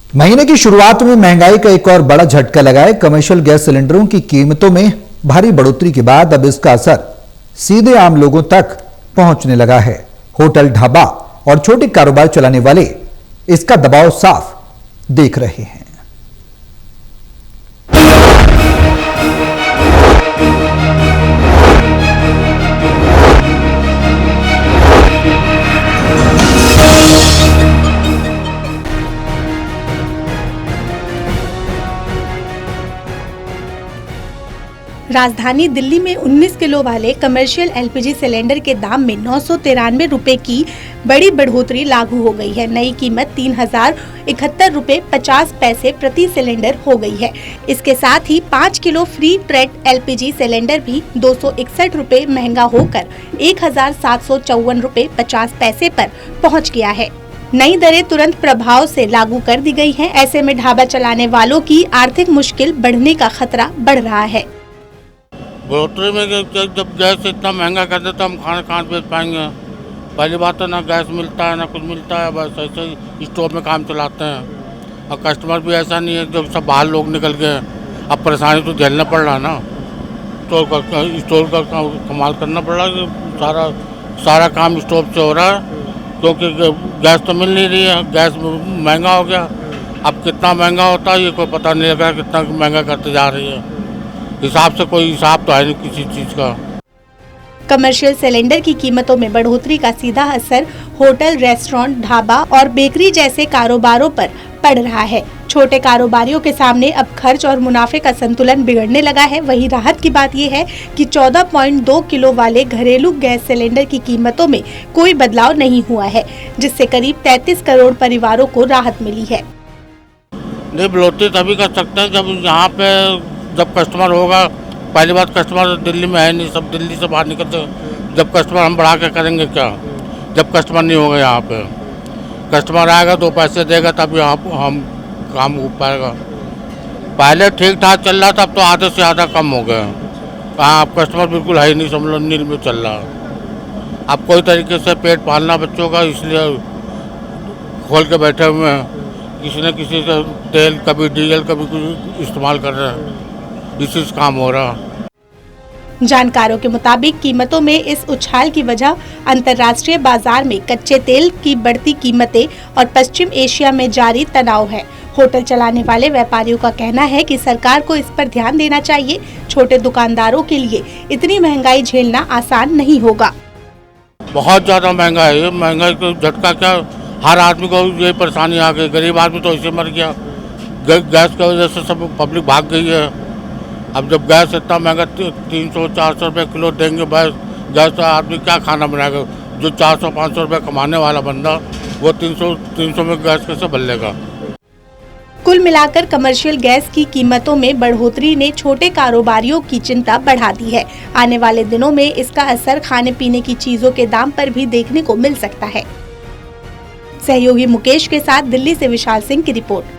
महीने की शुरुआत में महंगाई का एक और बड़ा झटका लगा है। कमर्शियल गैस सिलेंडरों की कीमतों में भारी बढ़ोतरी के बाद अब इसका असर सीधे आम लोगों तक पहुंचने लगा है। होटल, ढाबा और छोटे कारोबार चलाने वाले इसका दबाव साफ देख रहे हैं। राजधानी दिल्ली में 19 किलो वाले कमर्शियल एलपीजी सिलेंडर के दाम में 993 रुपए की बड़ी बढ़ोतरी लागू हो गई है। नई कीमत 3071 रुपए 50 पैसे प्रति सिलेंडर हो गई है। इसके साथ ही 5 kilo free trade LPG cylinder भी 261 रुपए महंगा होकर 1754 रुपए 50 पैसे पर पहुंच गया है। नई दरें तुरंत प्रभाव से लागू कर दी गई हैं। ऐसे में ढाबा चलाने वालों की आर्थिक मुश्किल बढ़ने का खतरा बढ़ रहा है। बढ़ोतरी में जब गैस इतना महंगा कर दे तो हम खाना कहाँ बेच पाएंगे। पहली बात तो ना गैस मिलता है ना कुछ मिलता है, बस ऐसे ही स्टोव में काम चलाते हैं। और कस्टमर भी ऐसा नहीं है, जब सब बाहर लोग निकल गए अब परेशानी तो झेलना पड़ रहा है ना। तो स्टोव का कमाल करना पड़ रहा है। सारा काम स्टोव से हो रहा है क्योंकि गैस तो मिल नहीं रही है। गैस महंगा हो गया, अब कितना महंगा होता है ये कोई पता नहीं लग रहा, कितना महंगा करते जा रही है। हिसाब से कोई हिसाब तो है नहीं किसी चीज का। कमर्शियल सिलेंडर की कीमतों में बढ़ोतरी का सीधा असर होटल, रेस्टोरेंट, ढाबा और बेकरी जैसे कारोबारों पर पड़ रहा है। छोटे कारोबारियों के सामने अब खर्च और मुनाफे का संतुलन बिगड़ने लगा है। वहीं राहत की बात यह है कि 14.2 किलो वाले घरेलू गैस सिलेंडर की कीमतों में कोई बदलाव नहीं हुआ है, जिससे करीब 33 करोड़ परिवारों को राहत मिली है। नहीं, बढ़ोतरी तभी कर सकते हैं जब कस्टमर होगा। पहली बात, कस्टमर दिल्ली में है नहीं, सब दिल्ली से बाहर निकलते। जब कस्टमर हम बढ़ा के करेंगे क्या, जब कस्टमर नहीं होगा यहाँ पे। कस्टमर आएगा 2 पैसे देगा तब यहाँ हम काम हो पाएगा। पहले ठीक ठाक चल रहा था, अब तो आधे से ज़्यादा कम हो गया। कहाँ अब कस्टमर बिल्कुल है ही नहीं, समझ लो नील में चल रहा है। अब कोई तरीके से पेट पालना बच्चों का, इसलिए खोल के बैठे हुए हैं। किसी न किसी से तेल, कभी डीजल, कभी कुछ इस्तेमाल कर रहे हैं, इसी से काम हो रहा। जानकारों के मुताबिक कीमतों में इस उछाल की वजह अंतर्राष्ट्रीय बाजार में कच्चे तेल की बढ़ती कीमतें और पश्चिम एशिया में जारी तनाव है। होटल चलाने वाले व्यापारियों का कहना है कि सरकार को इस पर ध्यान देना चाहिए। छोटे दुकानदारों के लिए इतनी महंगाई झेलना आसान नहीं होगा। बहुत ज़्यादा महंगा है ये। महंगाई का झटका क्या, हर आदमी को ये परेशानी आ गई। गरीब आदमी तो ऐसे मर गया। गैस की वजह से सब पब्लिक भाग गई है। अब जब गैस इतना महंगा 300-400 रुपये किलो देंगे, गैस तो आदमी क्या खाना बनाएगा। जो 400-500 रुपये कमाने वाला बंदा वो 300 में गैस कैसे भर लेगा। कुल मिलाकर कमर्शियल गैस की कीमतों में बढ़ोतरी ने छोटे कारोबारियों की चिंता बढ़ा दी है। आने वाले दिनों में इसका असर खाने पीने की चीजों के दाम पर भी देखने को मिल सकता है। सहयोगी मुकेश के साथ दिल्ली से विशाल सिंह की रिपोर्ट।